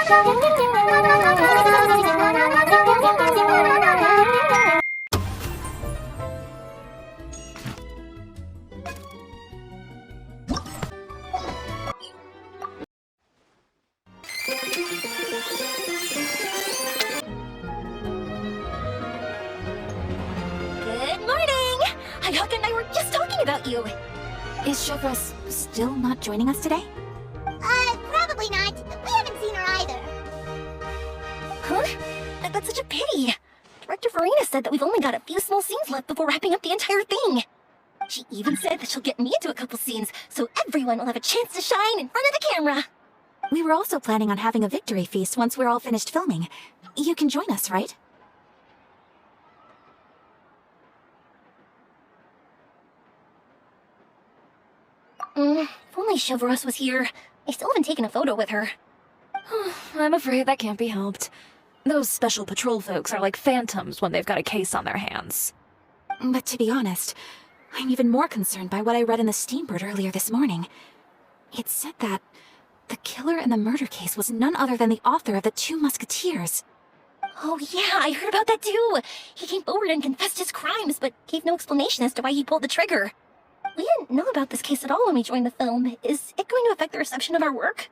Hayaka and I were just talking about you. Is Chevros still not joining us today? Probably not. We haven't seen her either. Huh? That's such a pity. Director Verena said that we've only got a few small scenes left before wrapping up the entire thing. She even said that she'll get me into a couple scenes, so everyone will have a chance to shine in front of the camera. We were also planning on having a victory feast once we're all finished filming. You can join us, right? If only Chevros was here. I still haven't taken a photo with her. I'm afraid that can't be helped. Those special patrol folks are like phantoms when they've got a case on their hands. But to be honest, I'm even more concerned by what I read in the Steambird earlier this morning. It said that the killer in the murder case was none other than the author of the Two Musketeers. Oh yeah, I heard about that too. He came forward and confessed his crimes, but gave no explanation as to why he pulled the trigger. We didn't know about this case at all when we joined the film. Is it going to affect the reception of our work?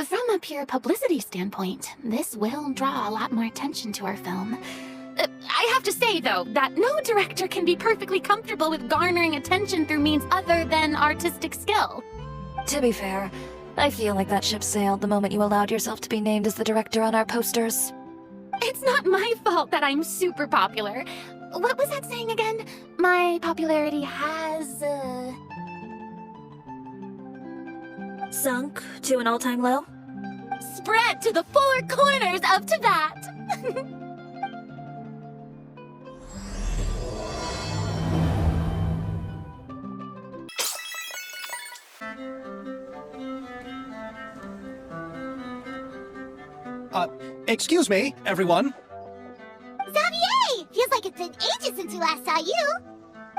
From a pure publicity standpoint, this will draw a lot more attention to our film. I have to say, though, that no director can be perfectly comfortable with garnering attention through means other than artistic skill. To be fair, I feel like that ship sailed the moment you allowed yourself to be named as the director on our posters. It's not my fault that I'm super popular. What was that saying again? My popularity has, Sunk to an all-time low? spread to the four corners of Tibet. Excuse me, everyone. Xavier! Feels like it's been ages since we last saw you.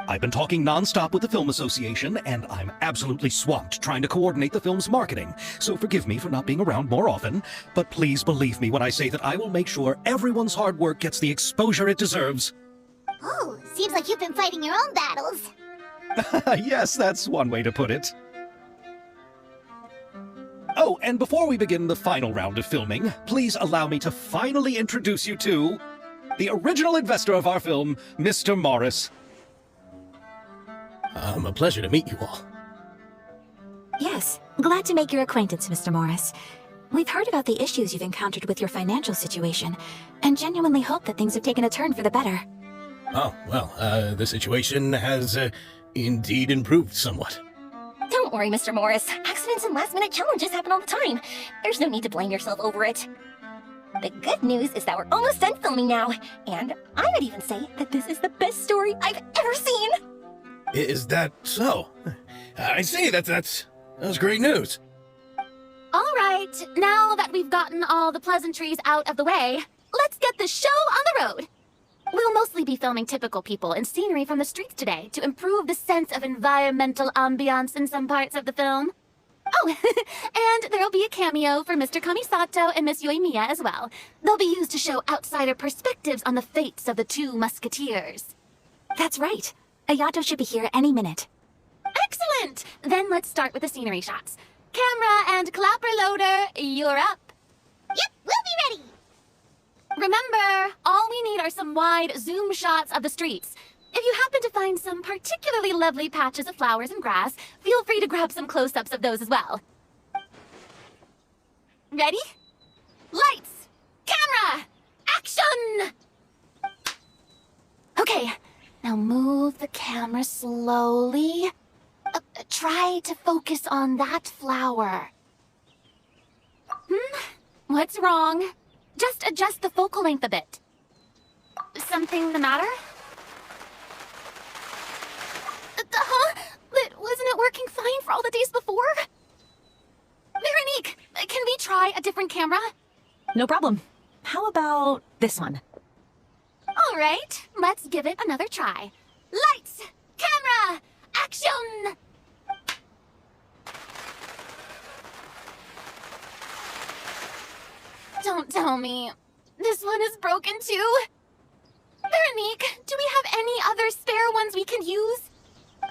I've been talking non-stop with the Film Association, and I'm absolutely swamped trying to coordinate the film's marketing. So forgive me for not being around more often, but please believe me when I say that I will make sure everyone's hard work gets the exposure it deserves. Oh, seems like you've been fighting your own battles. Yes, that's one way to put it. Oh, and before we begin the final round of filming, please allow me to finally introduce you to the original investor of our film, Mr. Morris. A pleasure to meet you all. Yes, glad to make your acquaintance, Mr. Morris. We've heard about the issues you've encountered with your financial situation, and genuinely hope that things have taken a turn for the better. Oh, well, the situation has, indeed improved somewhat. Don't worry, Mr. Morris. Accidents and last-minute challenges happen all the time. There's no need to blame yourself over it. The good news is that we're almost done filming now, and I would even say that this is the best story I've ever seen. Is that so? I see, that's great news. All right, now that we've gotten all the pleasantries out of the way, let's get the show on the road. We'll mostly be filming typical people and scenery from the streets today to improve the sense of environmental ambiance in some parts of the film. Oh, and there'll be a cameo for Mr. Kamisato and Miss Yoimiya as well. They'll be used to show outsider perspectives on the fates of the Two Musketeers. That's right. Ayato should be here any minute. Excellent! Then let's start with the scenery shots. Camera and clapper loader, you're up. Yep, we'll be ready. Remember, all we need are some wide zoom shots of the streets. If you happen to find some particularly lovely patches of flowers and grass, feel free to grab some close-ups of those as well. Ready? Lights! Camera! Action! Okay, now move the camera slowly. Try to focus on that flower. What's wrong? Just adjust the focal length a bit. Something the matter? Wasn't it working fine for all the days before? Veronique, can we try a different camera? No problem. How about this one? All right, let's give it another try. Lights! Camera! Action! Don't tell me. This one is broken too? Veronique, do we have any other spare ones we can use?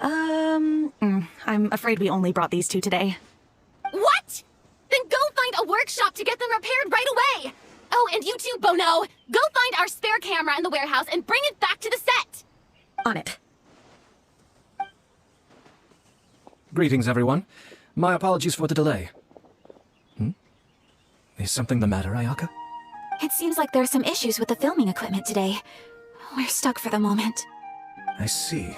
I'm afraid we only brought these two today. What? Then go find a workshop to get them repaired right away! Oh, and you too, Bono! Go find our spare camera in the warehouse and bring it back to the set! On it. Greetings, everyone. My apologies for the delay. Is something the matter, Ayaka? It seems like there are some issues with the filming equipment today. We're stuck for the moment. I see.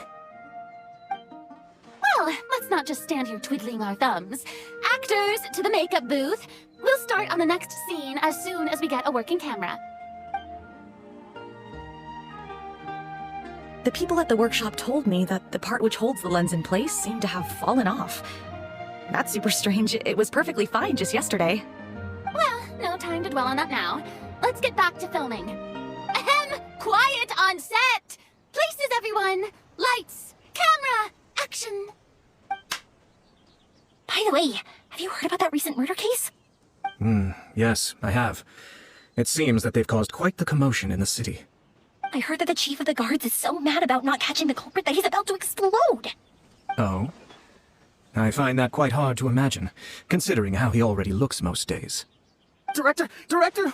Well, let's not just stand here twiddling our thumbs. Actors, to the makeup booth. We'll start on the next scene as soon as we get a working camera. The people at the workshop told me that the part which holds the lens in place seemed to have fallen off. That's super strange. It was perfectly fine just yesterday. Well, no time to dwell on that now. Let's get back to filming. Ahem! Quiet on set! Places, everyone! Lights! Camera! Action! By the way, have you heard about that recent murder case? Yes, I have. It seems that they've caused quite the commotion in the city. I heard that the chief of the guards is so mad about not catching the culprit that he's about to explode. Oh? I find that quite hard to imagine, considering how he already looks most days. Director,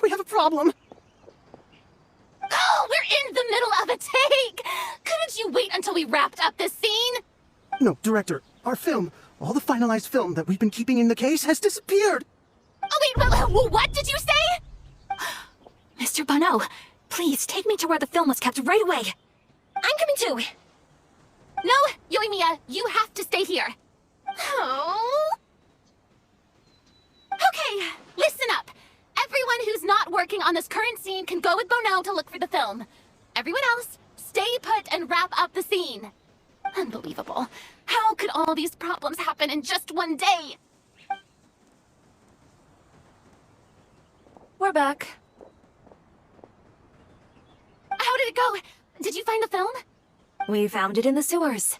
we have a problem. Oh, we're in the middle of a take! Couldn't you wait until we wrapped up this scene? No, Director, our film, all the finalized film that we've been keeping in the case has disappeared. Oh, wait, what did you say? Mr. Bono, please take me to where the film was kept right away. I'm coming too. No, Yoimiya, you have to stay here. Oh. Okay, listen up. Everyone who's not working on this current scene can go with Bono to look for the film. Everyone else, stay put and wrap up the scene. Unbelievable. How could all these problems happen in just one day? We're back. How did it go? Did you find the film? We found it in the sewers.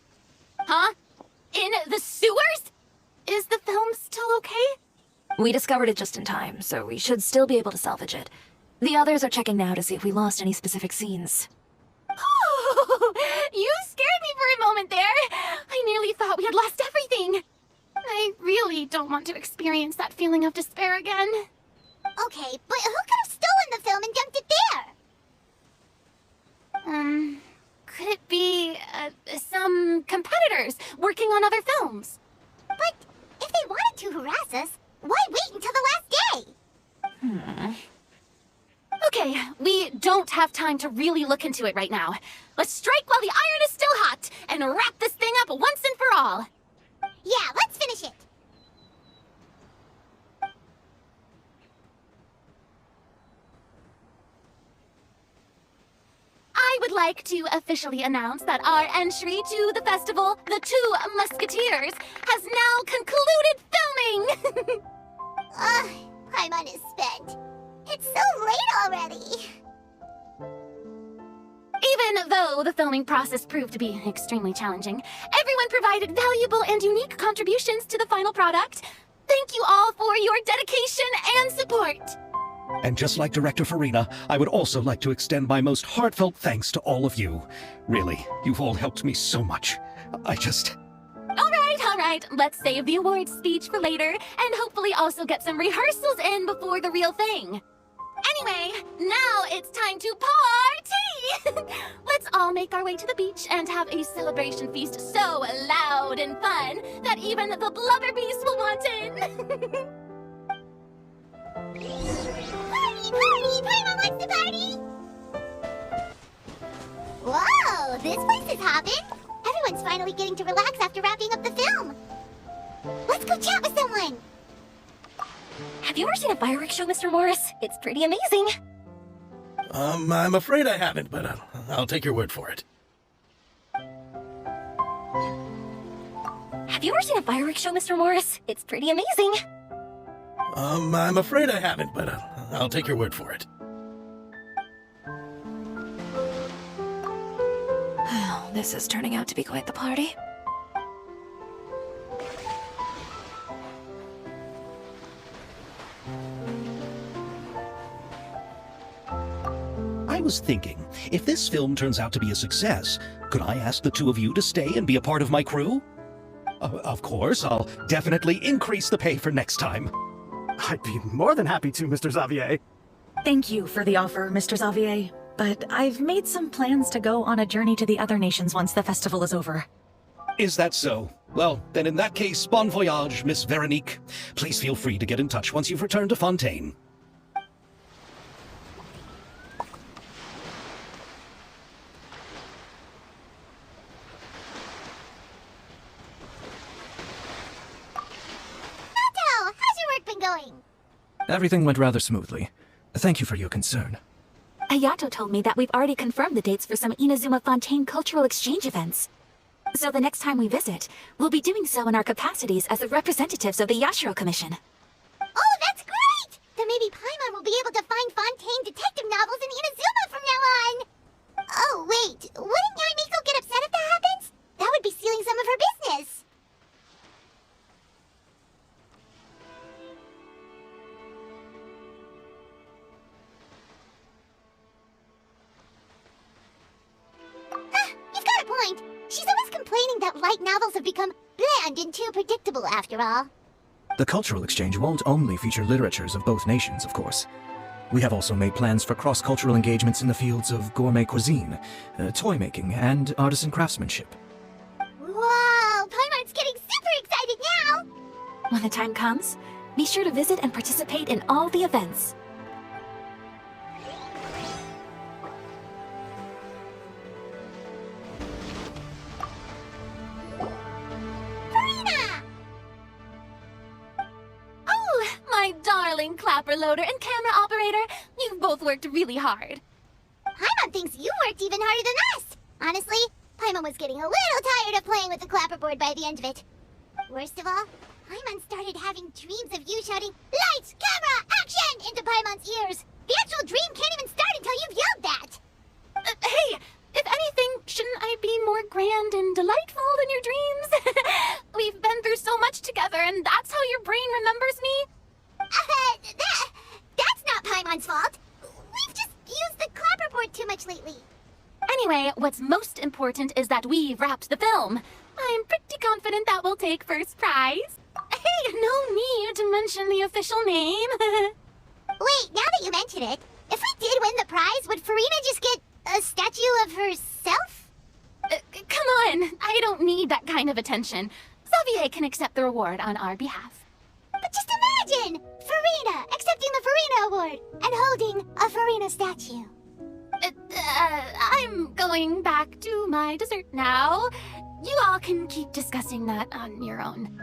Huh? In the sewers? Is the film still okay? We discovered it just in time, so we should still be able to salvage it. The others are checking now to see if we lost any specific scenes. Oh, you scared me for a moment there. I nearly thought we had lost everything. I really don't want to experience that feeling of despair again. Okay, but who could have stolen the film and dumped it there? Could it be, some competitors working on other films? But if they wanted to harass us, why wait until the last day? Okay, we don't have time to really look into it right now. Let's strike while the iron is still hot and wrap this thing up once and for all. Yeah, let's finish it. I would like to officially announce that our entry to the festival, The Two Musketeers, has now concluded filming! Paimon is spent. It's so late already. Even though the filming process proved to be extremely challenging, everyone provided valuable and unique contributions to the final product. Thank you all for your dedication and support. And just like Director Farina, I would also like to extend my most heartfelt thanks to all of you. Really, you've all helped me so much. All right, let's save the awards speech for later, and hopefully also get some rehearsals in before the real thing. Anyway, now it's time to party! Let's all make our way to the beach and have a celebration feast so loud and fun that even the blubber beast will want in. Party! Paimon wants to party! Whoa, this place is hopping. Everyone's finally getting to relax after wrapping up the film. Let's go chat with someone. Have you ever seen a fireworks show, Mr. Morris? It's pretty amazing. I'm afraid I haven't, but I'll take your word for it. Have you ever seen a fireworks show, Mr. Morris? It's pretty amazing. I'm afraid I haven't, but I'll take your word for it. This is turning out to be quite the party. I was thinking, if this film turns out to be a success, could I ask the two of you to stay and be a part of my crew? Of course, I'll definitely increase the pay for next time. I'd be more than happy to, Mr. Xavier. Thank you for the offer, Mr. Xavier. But I've made some plans to go on a journey to the other nations once the festival is over. Is that so? Well, then in that case, bon voyage, Miss Veronique. Please feel free to get in touch once you've returned to Fontaine. How's your work been going? Everything went rather smoothly. Thank you for your concern. Ayato told me that we've already confirmed the dates for some Inazuma Fontaine cultural exchange events. So the next time we visit, we'll be doing so in our capacities as the representatives of the Yashiro Commission. Oh, that's great! Then maybe Paimon will be able to find Fontaine detective novels in Inazuma from now on! Oh, wait. Wouldn't Yaimiko get upset if that happens? That would be stealing some of her business. You've got a point. She's always complaining that light novels have become bland and too predictable after all. The cultural exchange won't only feature literatures of both nations, of course. We have also made plans for cross-cultural engagements in the fields of gourmet cuisine, toy making, and artisan craftsmanship. Whoa! Paimon's getting super excited now! When the time comes, be sure to visit and participate in all the events. My darling clapper loader and camera operator, you've both worked really hard. Paimon thinks you worked even harder than us. Honestly, Paimon was getting a little tired of playing with the clapperboard by the end of it. Worst of all, Paimon started having dreams of you shouting, "Lights, camera, action!" into Paimon's ears. The actual dream can't even start until you've yelled that. Hey, if anything, shouldn't I be more grand and delightful than your dreams? We've been through so much together, and that's how your brain remembers me? That's not Paimon's fault. We've just used the clapperboard too much lately. Anyway, what's most important is that we've wrapped the film. I'm pretty confident that we'll take first prize. Hey, no need to mention the official name. Wait, now that you mention it, if we did win the prize, would Farina just get a statue of herself? Come on, I don't need that kind of attention. Xavier can accept the reward on our behalf. But just imagine! Farina accepting the Farina Award and holding a Farina statue. I'm going back to my dessert now. You all can keep discussing that on your own.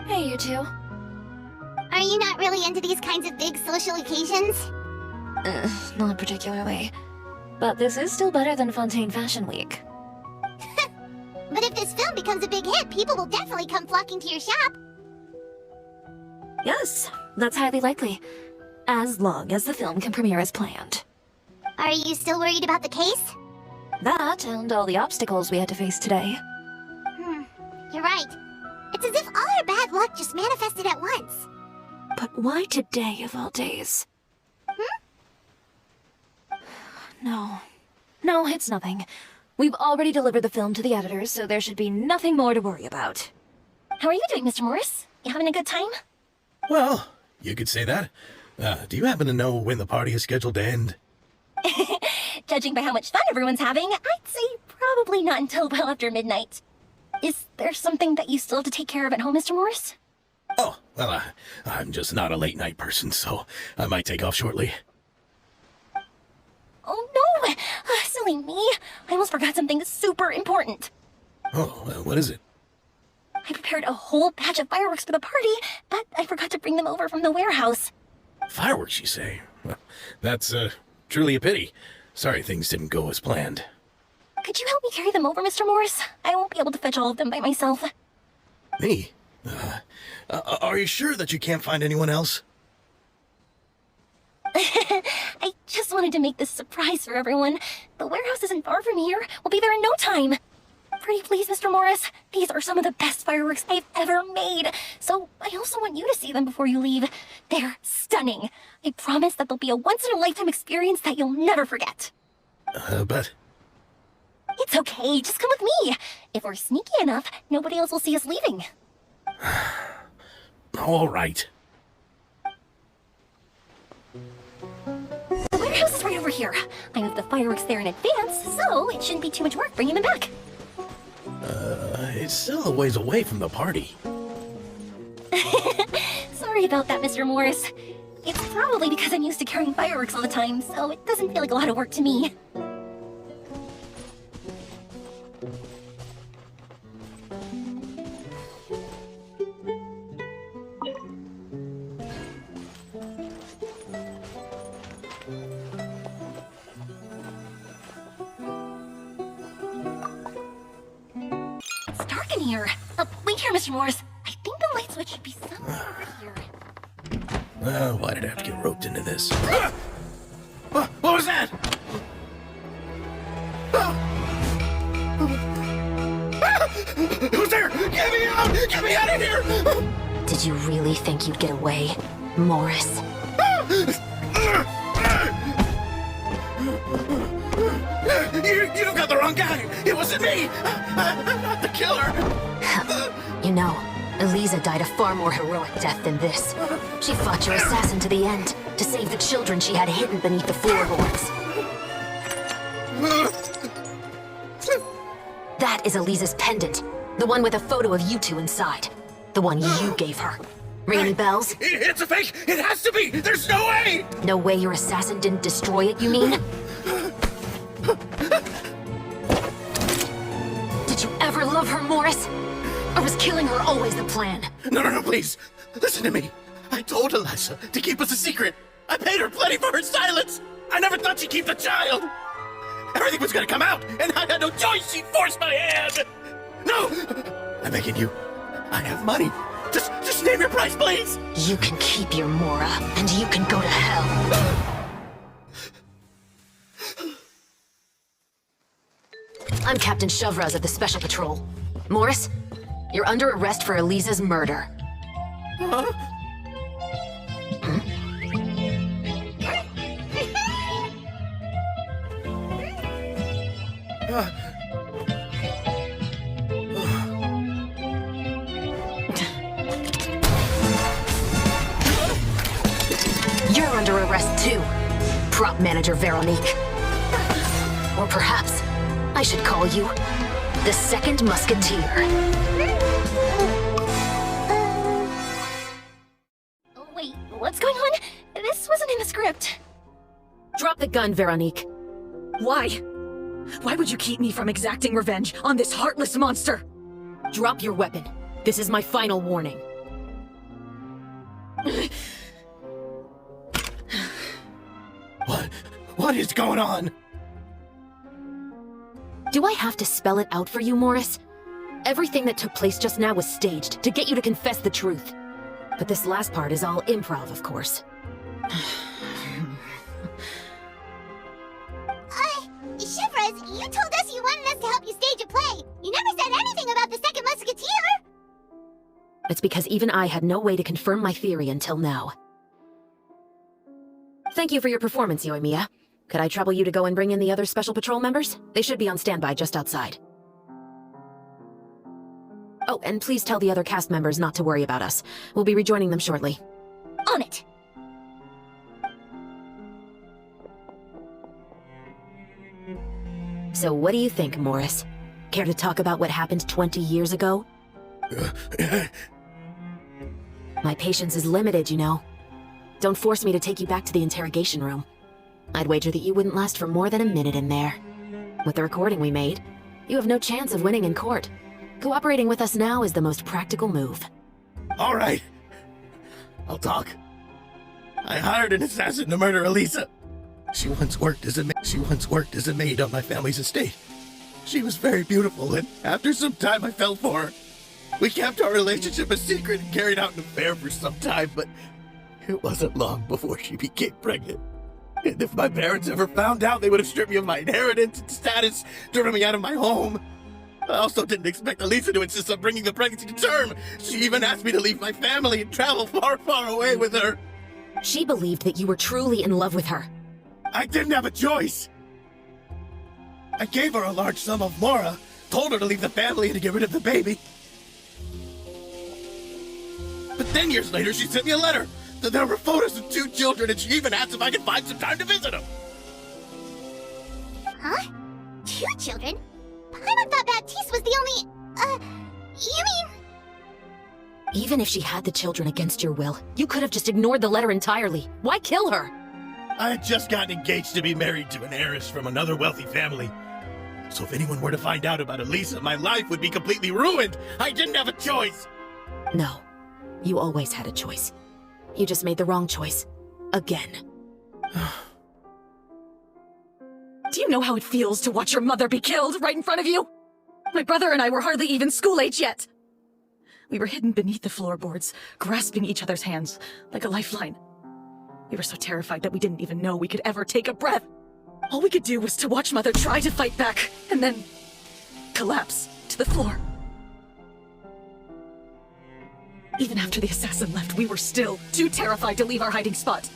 Hey, you two. Are you not really into these kinds of big social occasions? Not particularly. But this is still better than Fontaine Fashion Week. But if this film becomes a big hit, people will definitely come flocking to your shop. Yes, that's highly likely. As long as the film can premiere as planned. Are you still worried about the case? That and all the obstacles we had to face today. You're right. It's as if all our bad luck just manifested at once. But why today of all days? No. No, it's nothing. We've already delivered the film to the editors, so there should be nothing more to worry about. How are you doing, Mr. Morris? You having a good time? Well, you could say that. Do you happen to know when the party is scheduled to end? Judging by how much fun everyone's having, I'd say probably not until well after midnight. Is there something that you still have to take care of at home, Mr. Morris? Oh, well, I'm just not a late-night person, so I might take off shortly. Oh, no! Silly me. I almost forgot something super important. Oh, what is it? I prepared a whole batch of fireworks for the party, but I forgot to bring them over from the warehouse. Fireworks, you say? Well, that's, truly a pity. Sorry things didn't go as planned. Could you help me carry them over, Mr. Morris? I won't be able to fetch all of them by myself. Me? Are you sure that you can't find anyone else? I just wanted to make this surprise for everyone. The warehouse isn't far from here. We'll be there in no time. Pretty please, Mr. Morris. These are some of the best fireworks I've ever made. So I also want you to see them before you leave. They're stunning. I promise that they'll be a once-in-a-lifetime experience that you'll never forget. But... It's okay. Just come with me. If we're sneaky enough, nobody else will see us leaving. All right. The warehouse is right over here. I moved the fireworks there in advance, so it shouldn't be too much work bringing them back. It's still a ways away from the party. Sorry about that, Mr. Morris. It's probably because I'm used to carrying fireworks all the time, so it doesn't feel like a lot of work to me. It's dark in here. Wait here, Mr. Morris. I think the light switch should be somewhere over here. Why did I have to get roped into this? What was that? Who's there? Get me out! Get me out of here! Did you really think you'd get away, Morris? You've got the wrong guy! It wasn't me! I'm not the killer! You know, Eliza died a far more heroic death than this. She fought your assassin to the end, to save the children she had hidden beneath the floorboards. That is Eliza's pendant, the one with a photo of you two inside. The one you gave her. Ring any bells? It's a fake! It has to be! There's no way! No way your assassin didn't destroy it, you mean? Did you ever love her, Morris? Or was killing her always the plan? No, please! Listen to me! I told Eliza to keep us a secret! I paid her plenty for her silence! I never thought she'd keep the child! Everything was gonna come out, and I had no choice! She forced my hand! No! I'm begging you. I have money. Just name your price, please! You can keep your Mora, and you can go to hell. I'm Captain Shovraz of the Special Patrol. Morris, you're under arrest for Eliza's murder. Huh? You're under arrest too, Prop Manager Veronique. Or perhaps I should call you the Second Musketeer. Wait, what's going on? This wasn't in the script. Drop the gun, Veronique. Why? Why would you keep me from exacting revenge on this heartless monster? Drop your weapon. This is my final warning. What is going on? Do I have to spell it out for you, Morris? Everything that took place just now was staged to get you to confess the truth. But this last part is all improv, of course. Shivers, you told us you wanted us to help you stage a play. You never said anything about the Second Musketeer. It's because even I had no way to confirm my theory until now. Thank you for your performance, Yoimiya. Could I trouble you to go and bring in the other Special Patrol members? They should be on standby just outside. Oh, and please tell the other cast members not to worry about us. We'll be rejoining them shortly. On it. So what do you think, Morris? Care to talk about what happened 20 years ago? My patience is limited, you know. Don't force me to take you back to the interrogation room. I'd wager that you wouldn't last for more than a minute in there. With the recording we made, you have no chance of winning in court. Cooperating with us now is the most practical move. All right. I'll talk. I hired an assassin to murder Eliza. She once worked as a maid on my family's estate. She was very beautiful, and after some time I fell for her. We kept our relationship a secret and carried out an affair for some time, but it wasn't long before she became pregnant. And if my parents ever found out, they would have stripped me of my inheritance and status, driven me out of my home. I also didn't expect Elisa to insist on bringing the pregnancy to term. She even asked me to leave my family and travel far, far away with her. She believed that you were truly in love with her. I didn't have a choice. I gave her a large sum of mora, told her to leave the family and to get rid of the baby. But then years later, she sent me a letter. There were photos of 2 children, and she even asked if I could find some time to visit them. Huh? 2 children? Paimon thought Baptiste was the only... you mean... Even if she had the children against your will, you could have just ignored the letter entirely. Why kill her? I had just gotten engaged to be married to an heiress from another wealthy family. So if anyone were to find out about Elisa, my life would be completely ruined. I didn't have a choice. No. You always had a choice. You just made the wrong choice. Again. Do you know how it feels to watch your mother be killed right in front of you? My brother and I were hardly even school age yet. We were hidden beneath the floorboards, grasping each other's hands like a lifeline. We were so terrified that we didn't even know we could ever take a breath. All we could do was to watch Mother try to fight back, and then collapse to the floor. Even after the assassin left, we were still too terrified to leave our hiding spot.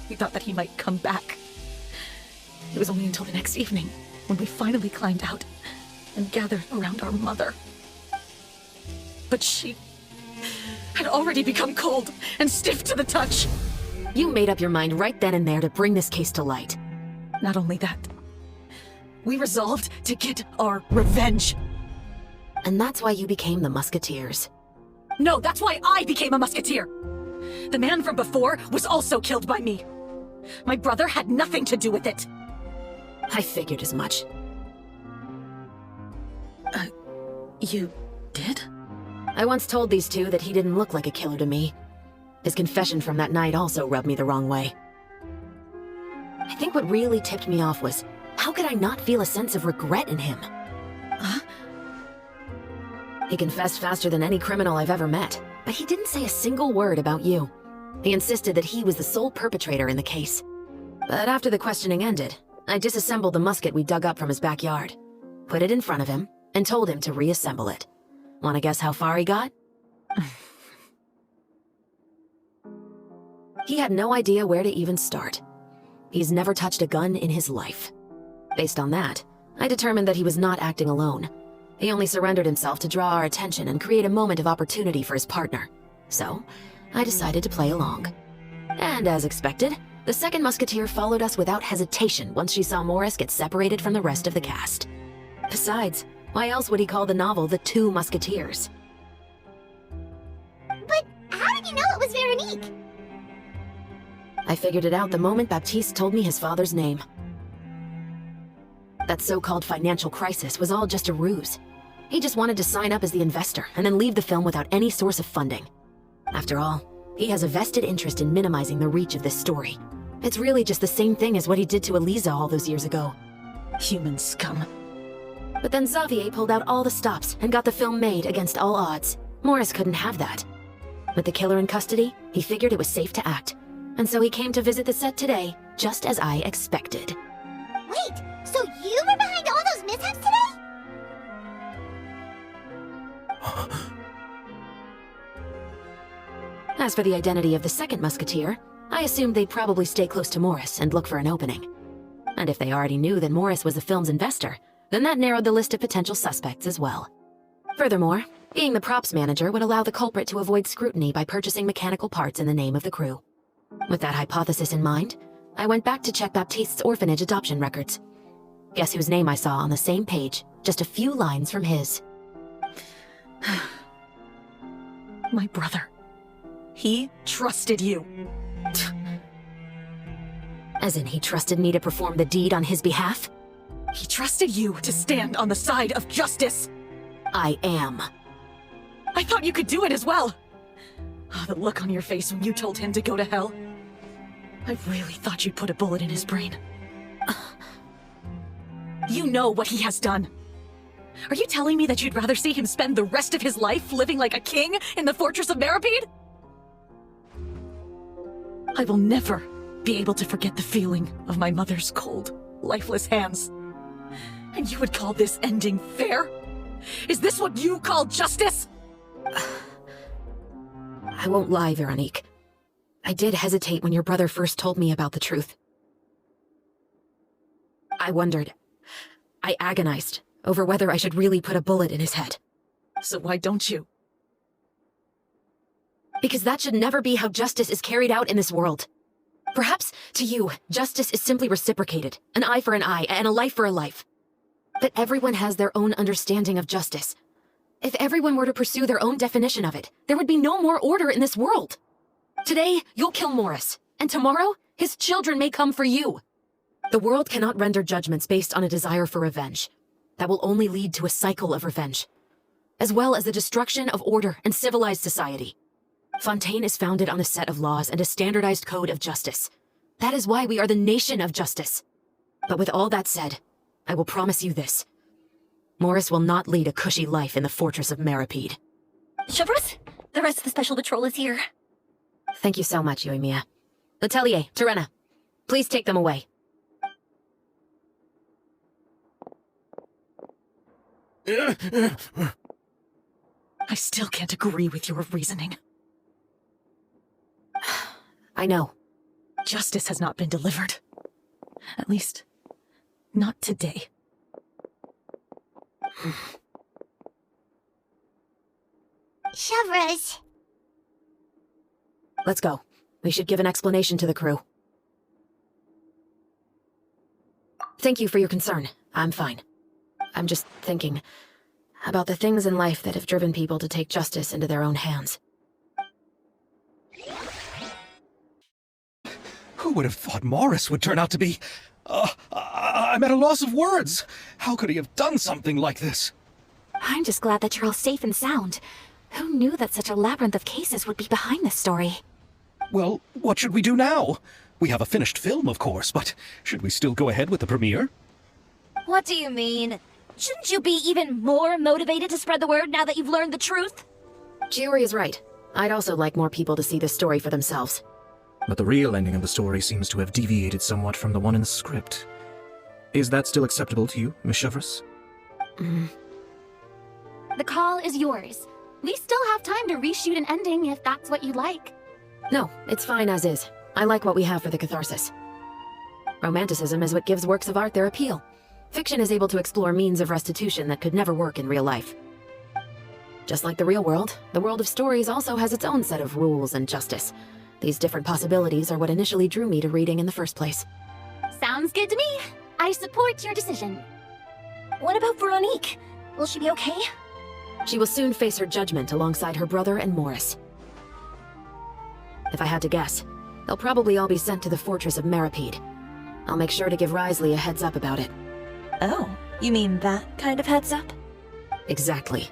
We thought that he might come back. It was only until the next evening when we finally climbed out and gathered around our mother. But she had already become cold and stiff to the touch. You made up your mind right then and there to bring this case to light. Not only that, we resolved to get our revenge. And that's why you became the Musketeers. No, that's why I became a musketeer. The man from before was also killed by me. My brother had nothing to do with it. I figured as much. You did? I once told these 2 that he didn't look like a killer to me. His confession from that night also rubbed me the wrong way. I think what really tipped me off was, how could I not feel a sense of regret in him? Huh? He confessed faster than any criminal I've ever met, but he didn't say a single word about you. He insisted that he was the sole perpetrator in the case. But after the questioning ended, I disassembled the musket we dug up from his backyard, put it in front of him, and told him to reassemble it. Wanna guess how far he got? He had no idea where to even start. He's never touched a gun in his life. Based on that, I determined that he was not acting alone. He only surrendered himself to draw our attention and create a moment of opportunity for his partner. So, I decided to play along. And as expected, the second musketeer followed us without hesitation once she saw Morris get separated from the rest of the cast. Besides, why else would he call the novel The 2 Musketeers? But how did you know it was Veronique? I figured it out the moment Baptiste told me his father's name. That so-called financial crisis was all just a ruse. He just wanted to sign up as the investor and then leave the film without any source of funding. After all, he has a vested interest in minimizing the reach of this story. It's really just the same thing as what he did to Elisa all those years ago. Human scum. But then Xavier pulled out all the stops and got the film made against all odds. Morris couldn't have that. With the killer in custody, he figured it was safe to act. And so he came to visit the set today, just as I expected. Wait, so you were behind all those mishaps today? As for the identity of the second musketeer, I assumed they'd probably stay close to Morris and look for an opening. And if they already knew that Morris was the film's investor, then that narrowed the list of potential suspects as well. Furthermore, being the props manager would allow the culprit to avoid scrutiny by purchasing mechanical parts in the name of the crew. With that hypothesis in mind, I went back to check Baptiste's orphanage adoption records. Guess whose name I saw on the same page, just a few lines from his. My brother. He trusted you. As in, he trusted me to perform the deed on his behalf? He trusted you to stand on the side of justice. I am. I thought you could do it as well. Oh, the look on your face when you told him to go to hell. I really thought you'd put a bullet in his brain. You know what he has done. Are you telling me that you'd rather see him spend the rest of his life living like a king in the fortress of Meropide? I will never be able to forget the feeling of my mother's cold, lifeless hands. And you would call this ending fair? Is this what you call justice? I won't lie, Veronique. I did hesitate when your brother first told me about the truth. I wondered. I agonized over whether I should really put a bullet in his head. So why don't you? Because that should never be how justice is carried out in this world. Perhaps, to you, justice is simply reciprocated, an eye for an eye, and a life for a life. But everyone has their own understanding of justice. If everyone were to pursue their own definition of it, there would be no more order in this world. Today, you'll kill Morris, and tomorrow, his children may come for you. The world cannot render judgments based on a desire for revenge. That will only lead to a cycle of revenge, as well as the destruction of order and civilized society. Fontaine is founded on a set of laws and a standardized code of justice. That is why we are the nation of justice. But with all that said, I will promise you this. Morris will not lead a cushy life in the fortress of Meropide. Chevreuse, the rest of the special patrol is here. Thank you so much, Yoimiya. Letelier, Terena, please take them away. I still can't agree with your reasoning. I know. Justice has not been delivered. At least, not today. Chevreuse. Let's go. We should give an explanation to the crew. Thank you for your concern. I'm fine. I'm just thinking about the things in life that have driven people to take justice into their own hands. Who would have thought Morris would turn out to be... I'm at a loss of words. How could he have done something like this? I'm just glad that you're all safe and sound. Who knew that such a labyrinth of cases would be behind this story? Well, what should we do now? We have a finished film, of course, but should we still go ahead with the premiere? What do you mean? Shouldn't you be even more motivated to spread the word now that you've learned the truth? Chiori is right. I'd also like more people to see this story for themselves. But the real ending of the story seems to have deviated somewhat from the one in the script. Is that still acceptable to you, Miss Chevreuse? The call is yours. We still have time to reshoot an ending if that's what you'd like. No, it's fine as is. I like what we have for the catharsis. Romanticism is what gives works of art their appeal. Fiction is able to explore means of restitution that could never work in real life. Just like the real world, the world of stories also has its own set of rules and justice. These different possibilities are what initially drew me to reading in the first place. Sounds good to me. I support your decision. What about Veronique? Will she be okay? She will soon face her judgment alongside her brother and Morris. If I had to guess, they'll probably all be sent to the fortress of Meropide. I'll make sure to give Risley a heads up about it. Oh, you mean that kind of heads up? Exactly.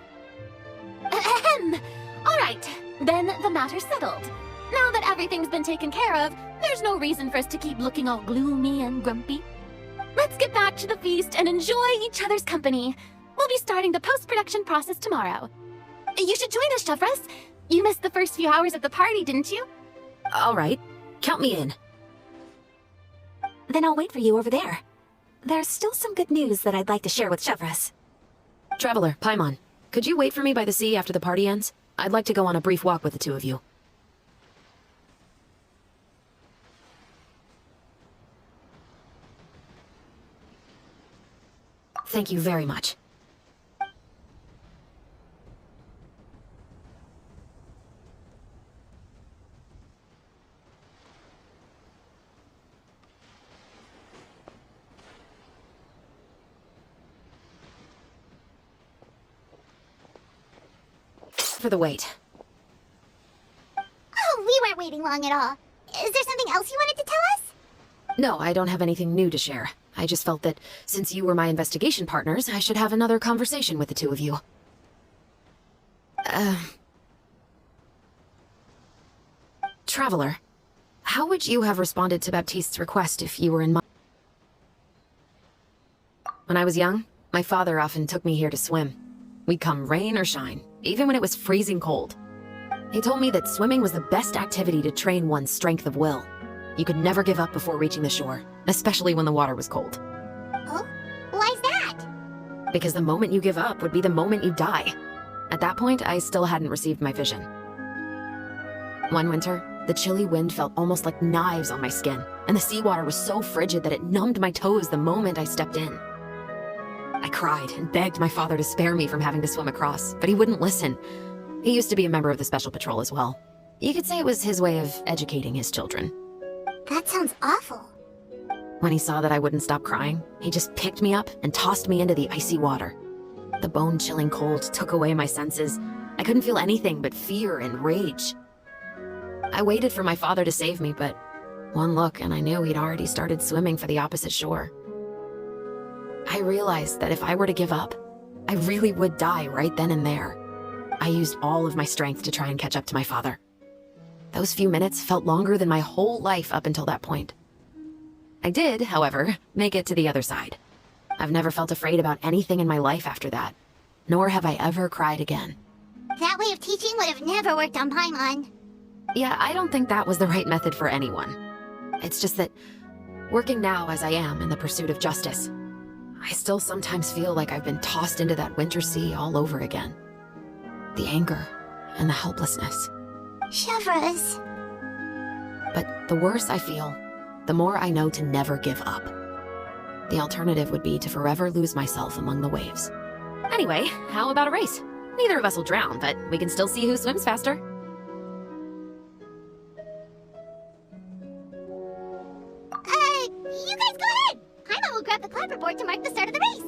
Ahem. All right, then the matter's settled. Now that everything's been taken care of, there's no reason for us to keep looking all gloomy and grumpy. Let's get back to the feast and enjoy each other's company. We'll be starting the post-production process tomorrow. You should join us, Chevreuse. You missed the first few hours of the party, didn't you? All right, count me in. Then I'll wait for you over there. There's still some good news that I'd like to share with Chevreuse. Traveler, Paimon, could you wait for me by the sea after the party ends? I'd like to go on a brief walk with the two of you. Thank you very much. For the wait. Oh, we weren't waiting long at all. Is there something else you wanted to tell us? No, I don't have anything new to share. I just felt that since you were my investigation partners, I should have another conversation with the two of you. Traveler, how would you have responded to Baptiste's request if you were in my... When I was young, My father often took me here to swim. We'd come rain or shine, even when it was freezing cold. He told me that swimming was the best activity to train one's strength of will. You could never give up before reaching the shore, especially when the water was cold. Oh? Why's that? Because the moment you give up would be the moment you die. At that point, I still hadn't received my vision. One winter, the chilly wind felt almost like knives on my skin, and the seawater was so frigid that it numbed my toes the moment I stepped in. I cried and begged my father to spare me from having to swim across, but he wouldn't listen. He used to be a member of the Special Patrol as well. You could say it was his way of educating his children. That sounds awful. When he saw that I wouldn't stop crying, he just picked me up and tossed me into the icy water. The bone-chilling cold took away my senses. I couldn't feel anything but fear and rage. I waited for my father to save me, but one look and I knew he'd already started swimming for the opposite shore. I realized that if I were to give up, I really would die right then and there. I used all of my strength to try and catch up to my father. Those few minutes felt longer than my whole life up until that point. I did, however, make it to the other side. I've never felt afraid about anything in my life after that, nor have I ever cried again. That way of teaching would have never worked on Paimon. Yeah, I don't think that was the right method for anyone. It's just that, working now as I am in the pursuit of justice, I still sometimes feel like I've been tossed into that winter sea all over again. The anger and the helplessness. Chevres. But the worse I feel, the more I know to never give up. The alternative would be to forever lose myself among the waves. Anyway, how about a race? Neither of us will drown, but we can still see who swims faster. You guys go ahead! Paimon will grab the clapperboard to mark the start of the race.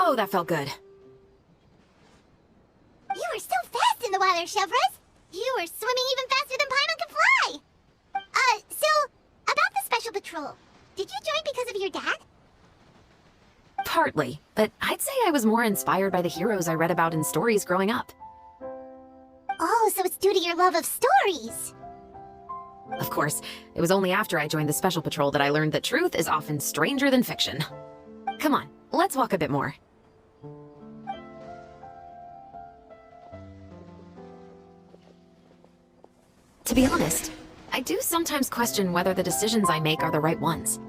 Oh, that felt good. You were so fast in the water, Chevres! You were swimming even faster than Paimon could fly! So, about the Special Patrol, did you join because of your dad? Partly, but I'd say I was more inspired by the heroes I read about in stories growing up. Oh, so it's due to your love of stories! Of course, it was only after I joined the Special Patrol that I learned that truth is often stranger than fiction. Come on, let's walk a bit more. To be honest, I do sometimes question whether the decisions I make are the right ones.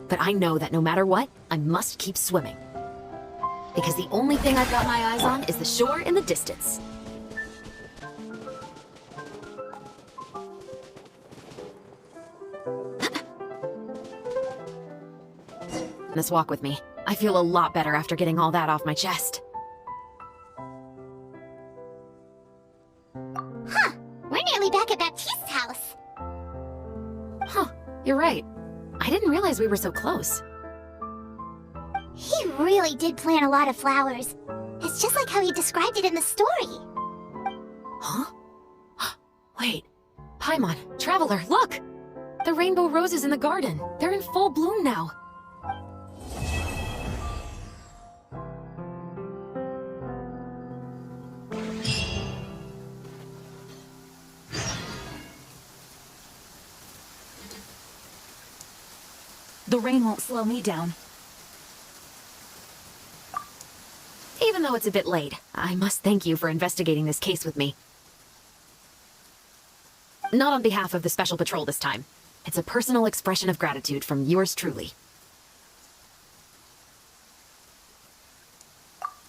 But I know that no matter what, I must keep swimming. Because the only thing I've got my eyes on is the shore in the distance. Let's walk with me. I feel a lot better after getting all that off my chest. Huh. We're nearly back at Baptiste's house. Huh. You're right. I didn't realize we were so close. He really did plant a lot of flowers. It's just like how he described it in the story. Huh? Wait. Paimon, Traveler, look! The rainbow roses in the garden. They're in full bloom now. The rain won't slow me down. Even though it's a bit late, I must thank you for investigating this case with me. Not on behalf of the Special Patrol this time. It's a personal expression of gratitude from yours truly.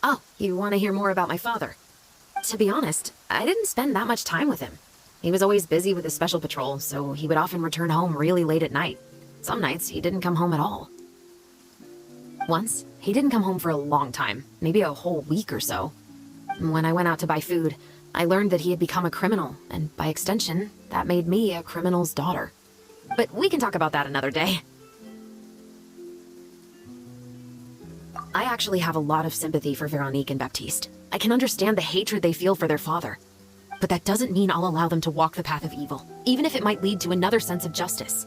Oh, you want to hear more about my father? To be honest, I didn't spend that much time with him. He was always busy with his special patrol, so he would often return home really late at night. Some nights, he didn't come home at all. Once, he didn't come home for a long time, maybe a whole week or so. When I went out to buy food, I learned that he had become a criminal, and by extension, that made me a criminal's daughter. But we can talk about that another day. I actually have a lot of sympathy for Veronique and Baptiste. I can understand the hatred they feel for their father. But that doesn't mean I'll allow them to walk the path of evil, even if it might lead to another sense of justice.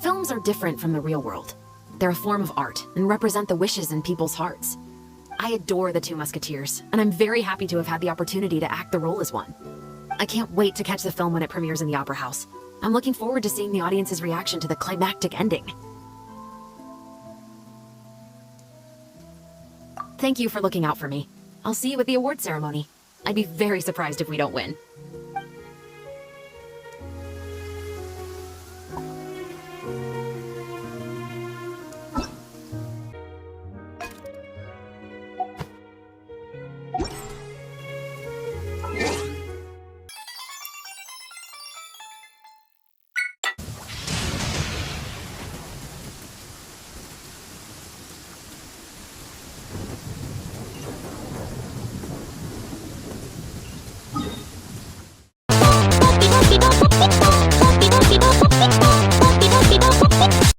Films are different from the real world. They're a form of art and represent the wishes in people's hearts. I adore the Two Musketeers, and I'm very happy to have had the opportunity to act the role as one. I can't wait to catch the film when it premieres in the Opera House. I'm looking forward to seeing the audience's reaction to the climactic ending. Thank you for looking out for me. I'll see you at the award ceremony. I'd be very surprised if we don't win.